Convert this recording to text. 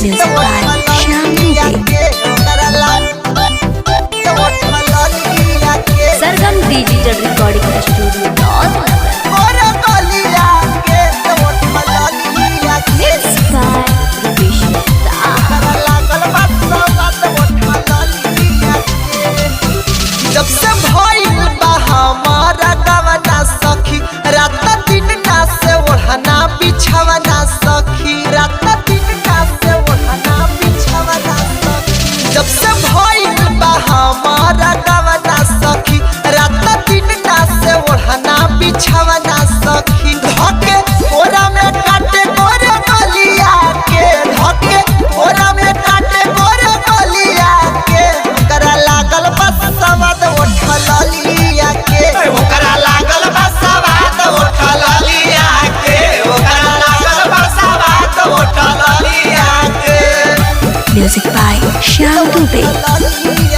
Music by Shyam Dubey. Sargam Digital Recording Studio, Nagpur. Mixed by Ramesh Shah. जब से भइल बा हमारा गवना सखी, रात दिन ना से ओढ़ना बिछवना सखी, रात दिन ना से ओढ़ना बिछवना सखी। जब से भइल बा हमारा गवना सखी, रात दिन ना से ओढ़ना बिछवना सखी। धके ओरा में काटे गोरे गलिया के, धके ओरा में काटे गोरे गलिया के, ओकरा लागल बस सवाद उठल लिया के, ओकरा लागल बस सवाद उठल लिया के, ओकरा लागल बस सवाद उठल लिया के। Music by Shyam Dubey.